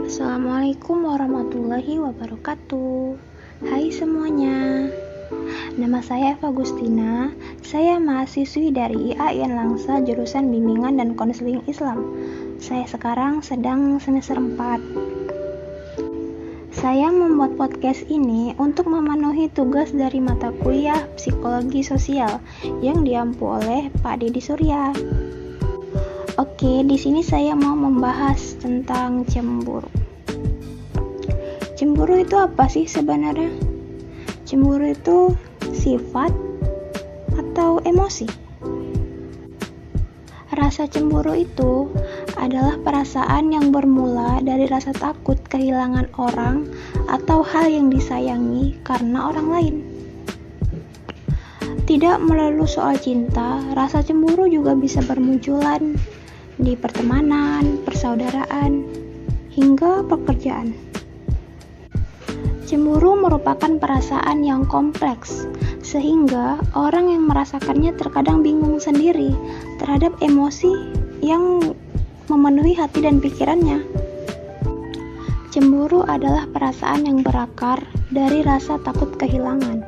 Assalamualaikum warahmatullahi wabarakatuh. Hai semuanya. Nama saya Eva Gustina. Saya mahasiswi dari IAIN Langsa jurusan Bimbingan dan Konseling Islam. Saya sekarang sedang semester 4. Saya membuat podcast ini untuk memenuhi tugas dari mata kuliah Psikologi Sosial yang diampu oleh Pak Didi Surya. Oke, di sini saya mau membahas tentang cemburu. Cemburu itu apa sih sebenarnya? Cemburu itu sifat atau emosi? Rasa cemburu itu adalah perasaan yang bermula dari rasa takut kehilangan orang atau hal yang disayangi karena orang lain. Tidak melulu soal cinta, rasa cemburu juga bisa bermunculan di pertemanan, persaudaraan, hingga pekerjaan. Cemburu merupakan perasaan yang kompleks, sehingga orang yang merasakannya terkadang bingung sendiri terhadap emosi yang memenuhi hati dan pikirannya. Cemburu adalah perasaan yang berakar dari rasa takut kehilangan.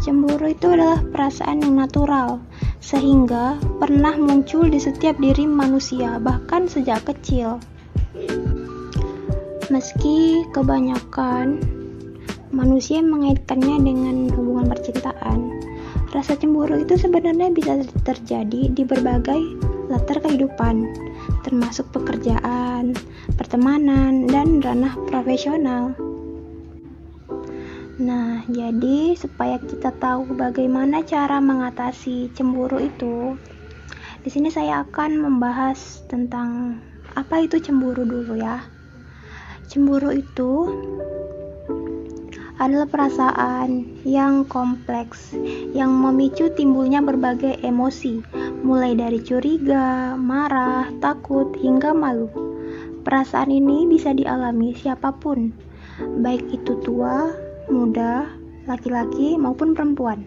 Cemburu itu adalah perasaan yang natural, sehingga pernah muncul di setiap diri manusia, bahkan sejak kecil. Meski kebanyakan manusia mengaitkannya dengan hubungan percintaan, rasa cemburu itu sebenarnya bisa terjadi di berbagai latar kehidupan, termasuk pekerjaan, pertemanan, dan ranah profesional. Nah, jadi supaya kita tahu bagaimana cara mengatasi cemburu itu, di sini saya akan membahas tentang apa itu cemburu dulu ya. Cemburu itu adalah perasaan yang kompleks yang memicu timbulnya berbagai emosi, mulai dari curiga, marah, takut, hingga malu. Perasaan ini bisa dialami siapapun, baik itu tua, muda, laki-laki maupun perempuan.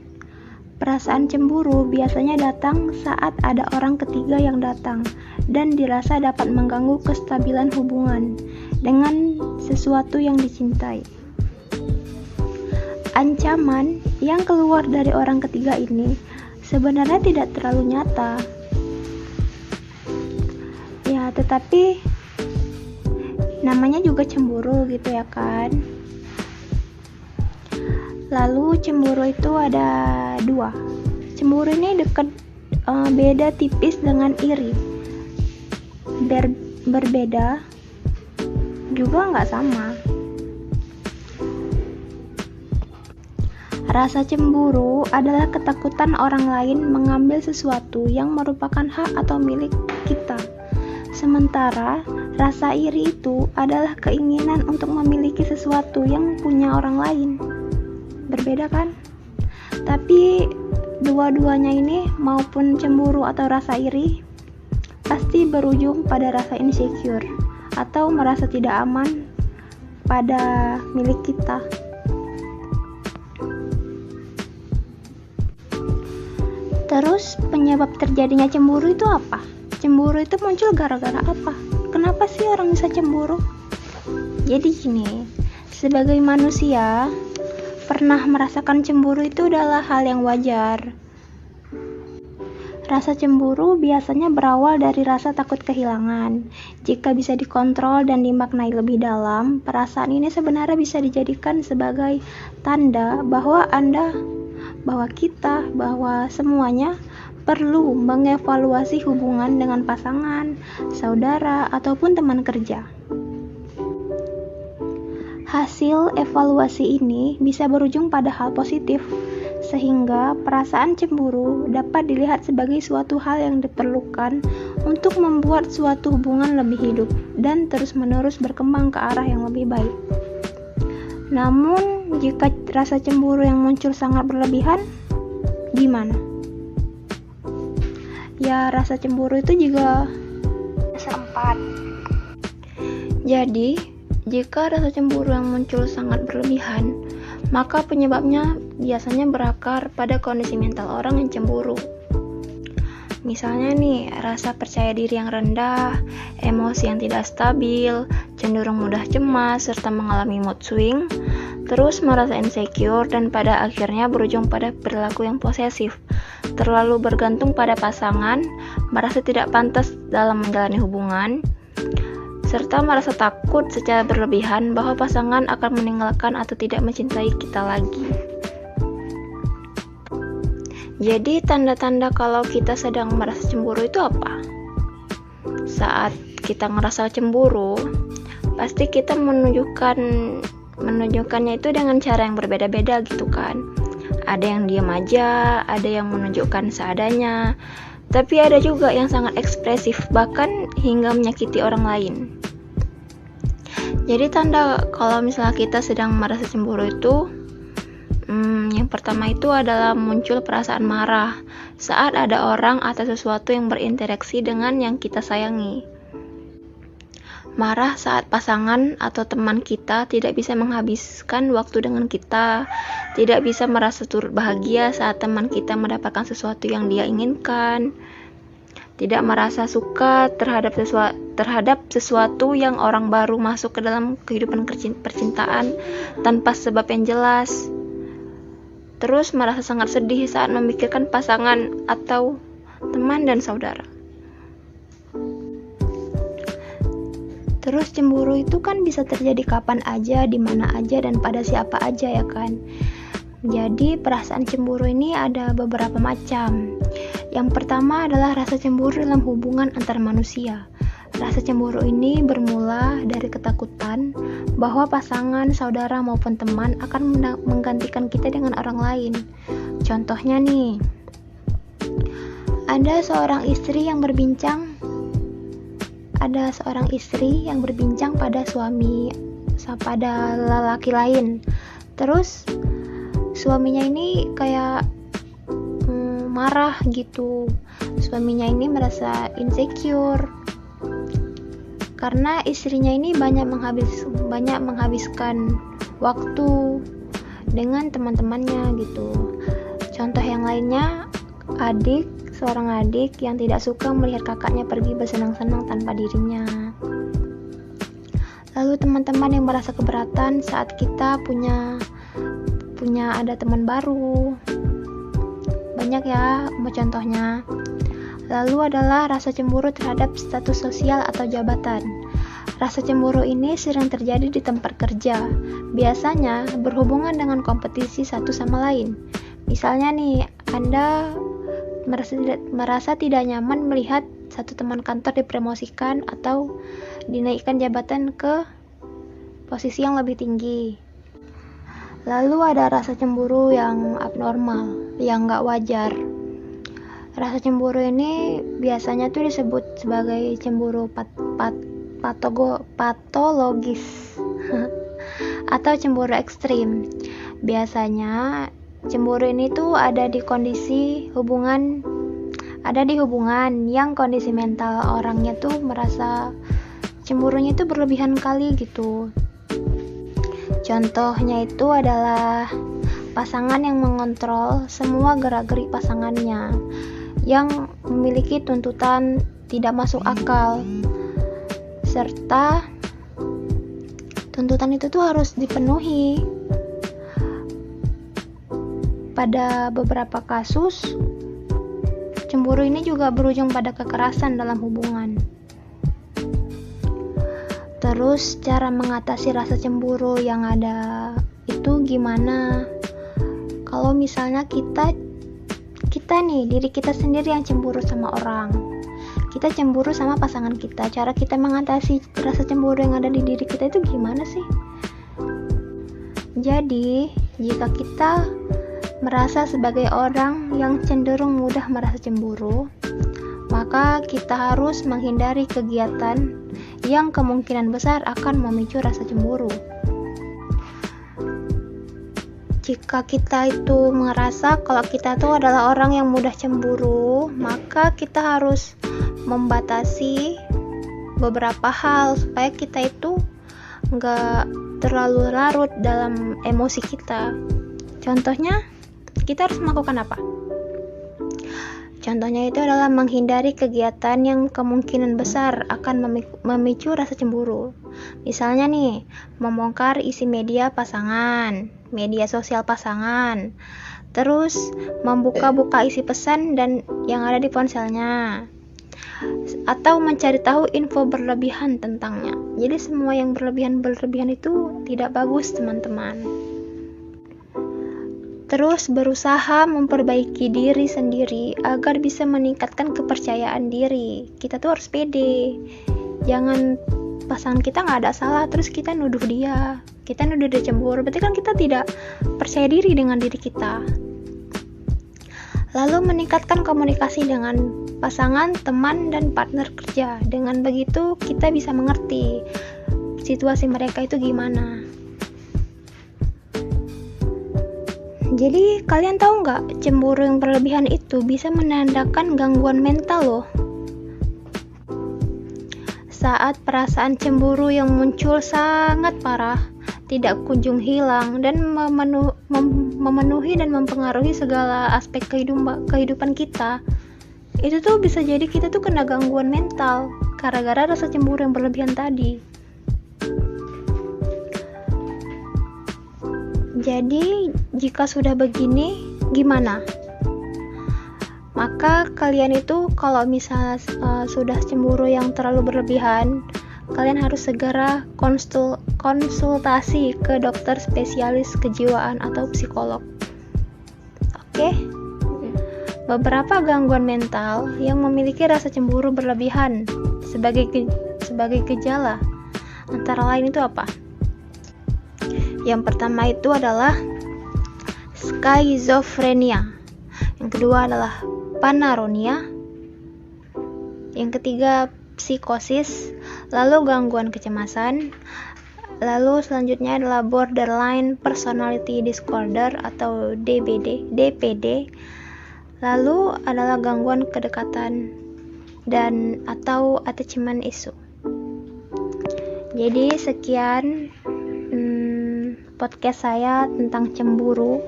Perasaan cemburu biasanya datang saat ada orang ketiga yang datang dan dirasa dapat mengganggu kestabilan hubungan dengan sesuatu yang dicintai. Ancaman yang keluar dari orang ketiga ini sebenarnya tidak terlalu nyata. Ya, tetapi namanya juga cemburu gitu ya kan. Lalu cemburu itu ada dua. Cemburu ini beda tipis dengan iri. Berbeda juga nggak sama. Rasa cemburu adalah ketakutan orang lain mengambil sesuatu yang merupakan hak atau milik kita. Sementara rasa iri itu adalah keinginan untuk memiliki sesuatu yang punya orang lain. Berbeda kan? Tapi dua-duanya ini, maupun cemburu atau rasa iri, pasti berujung pada rasa insecure atau merasa tidak aman pada milik kita. Terus penyebab terjadinya cemburu itu apa? Cemburu itu muncul gara-gara apa? Kenapa sih orang bisa cemburu? Jadi gini, sebagai manusia pernah merasakan cemburu itu adalah hal yang wajar. Rasa cemburu biasanya berawal dari rasa takut kehilangan. Jika bisa dikontrol dan dimaknai lebih dalam, perasaan ini sebenarnya bisa dijadikan sebagai tanda bahwa semuanya perlu mengevaluasi hubungan dengan pasangan, saudara, ataupun teman kerja. Hasil evaluasi ini bisa berujung pada hal positif, sehingga perasaan cemburu dapat dilihat sebagai suatu hal yang diperlukan untuk membuat suatu hubungan lebih hidup dan terus-menerus berkembang ke arah yang lebih baik. Namun, jika rasa cemburu yang muncul sangat berlebihan, gimana? Ya, rasa cemburu itu juga sempat. Jadi, jika rasa cemburu yang muncul sangat berlebihan, maka penyebabnya biasanya berakar pada kondisi mental orang yang cemburu. Misalnya nih, rasa percaya diri yang rendah, emosi yang tidak stabil, cenderung mudah cemas, serta mengalami mood swing, terus merasa insecure, dan pada akhirnya berujung pada perilaku yang posesif, terlalu bergantung pada pasangan, merasa tidak pantas dalam menjalani hubungan, serta merasa takut secara berlebihan bahwa pasangan akan meninggalkan atau tidak mencintai kita lagi. Jadi tanda-tanda kalau kita sedang merasa cemburu itu apa? Saat kita ngerasa cemburu, pasti kita menunjukkannya itu dengan cara yang berbeda-beda gitu kan. Ada yang diam aja, ada yang menunjukkan seadanya, tapi ada juga yang sangat ekspresif, bahkan hingga menyakiti orang lain. Jadi tanda kalau misalnya kita sedang merasa cemburu itu, yang pertama itu adalah muncul perasaan marah saat ada orang atau sesuatu yang berinteraksi dengan yang kita sayangi. Marah saat pasangan atau teman kita tidak bisa menghabiskan waktu dengan kita, tidak bisa merasa turut bahagia saat teman kita mendapatkan sesuatu yang dia inginkan, tidak merasa suka terhadap sesuatu yang orang baru masuk ke dalam kehidupan percintaan tanpa sebab yang jelas. Terus merasa sangat sedih saat memikirkan pasangan atau teman dan saudara. Terus cemburu itu kan bisa terjadi kapan aja, di mana aja, dan pada siapa aja ya kan. Jadi perasaan cemburu ini ada beberapa macam. Yang pertama adalah rasa cemburu dalam hubungan antar manusia. Rasa cemburu ini bermula dari ketakutan bahwa pasangan, saudara maupun teman akan menggantikan kita dengan orang lain. Contohnya nih, ada seorang istri yang berbincang pada lelaki lain. Terus suaminya ini kayak marah gitu. Suaminya ini merasa insecure karena istrinya ini banyak menghabiskan waktu dengan teman-temannya gitu. Contoh yang lainnya, seorang adik yang tidak suka melihat kakaknya pergi bersenang-senang tanpa dirinya. Lalu teman-teman yang merasa keberatan saat kita punya ada teman baru. Banyak ya contohnya. Lalu adalah rasa cemburu terhadap status sosial atau jabatan. Rasa cemburu ini sering terjadi di tempat kerja. Biasanya berhubungan dengan kompetisi satu sama lain. Misalnya nih, Anda merasa tidak nyaman melihat satu teman kantor dipromosikan atau dinaikkan jabatan ke posisi yang lebih tinggi. Lalu ada rasa cemburu yang abnormal, yang nggak wajar. Rasa cemburu ini biasanya tuh disebut sebagai cemburu patologis atau cemburu ekstrim. Biasanya cemburu ini tuh ada di hubungan yang kondisi mental orangnya tuh merasa cemburunya itu berlebihan kali gitu. Contohnya itu adalah pasangan yang mengontrol semua gerak-gerik pasangannya, yang memiliki tuntutan tidak masuk akal, serta tuntutan itu tuh harus dipenuhi. Pada beberapa kasus, cemburu ini juga berujung pada kekerasan dalam hubungan. Terus cara mengatasi rasa cemburu yang ada itu gimana? Kalau misalnya kita nih, diri kita sendiri yang cemburu sama orang, kita cemburu sama pasangan kita, cara kita mengatasi rasa cemburu yang ada di diri kita itu gimana sih? Jadi jika kita merasa sebagai orang yang cenderung mudah merasa cemburu, maka kita harus menghindari kegiatan yang kemungkinan besar akan memicu rasa cemburu. Jika kita itu merasa kalau kita itu adalah orang yang mudah cemburu, maka kita harus membatasi beberapa hal supaya kita itu nggak terlalu larut dalam emosi kita. Contohnya, kita harus melakukan apa? Contohnya itu adalah menghindari kegiatan yang kemungkinan besar akan memicu rasa cemburu. Misalnya nih, membongkar isi media pasangan, media sosial pasangan, terus membuka-buka isi pesan dan yang ada di ponselnya, atau mencari tahu info berlebihan tentangnya. Jadi semua yang berlebihan itu tidak bagus, teman-teman. Terus berusaha memperbaiki diri sendiri agar bisa meningkatkan kepercayaan diri. Kita tuh harus pede. Jangan pasangan kita nggak ada salah terus kita nuduh dia. Kita nuduh dia cemburu, berarti kan kita tidak percaya diri dengan diri kita. Lalu meningkatkan komunikasi dengan pasangan, teman, dan partner kerja. Dengan begitu kita bisa mengerti situasi mereka itu gimana. Jadi kalian tahu nggak, cemburu yang berlebihan itu bisa menandakan gangguan mental loh. Saat perasaan cemburu yang muncul sangat parah, tidak kunjung hilang, dan memenuhi dan mempengaruhi segala aspek kehidupan kita, itu tuh bisa jadi kita tuh kena gangguan mental gara-gara rasa cemburu yang berlebihan tadi. Jadi, jika sudah begini, gimana? Maka kalian itu kalau misalnya sudah cemburu yang terlalu berlebihan, kalian harus segera konsultasi ke dokter spesialis kejiwaan atau psikolog. Oke? Beberapa gangguan mental yang memiliki rasa cemburu berlebihan sebagai gejala, antara lain itu apa? Yang pertama itu adalah skizofrenia. Yang kedua adalah paranoia. Yang ketiga psikosis, lalu gangguan kecemasan. Lalu selanjutnya adalah borderline personality disorder atau DPD. Lalu adalah gangguan kedekatan dan atau attachment issue. Jadi sekian podcast saya tentang cemburu.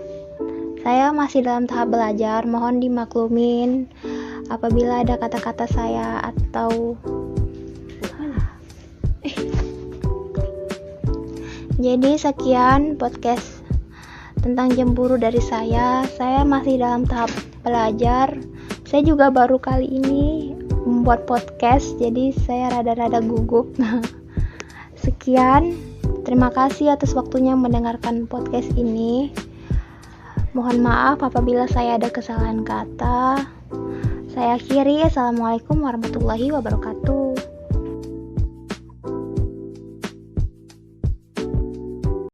Saya masih dalam tahap belajar, mohon dimaklumin apabila ada kata-kata saya atau Jadi sekian podcast tentang cemburu dari saya. Saya masih dalam tahap belajar. Saya juga baru kali ini membuat podcast, jadi saya rada-rada gugup. Sekian. Terima kasih atas waktunya mendengarkan podcast ini. Mohon maaf apabila saya ada kesalahan kata. Saya akhiri. Assalamualaikum warahmatullahi wabarakatuh.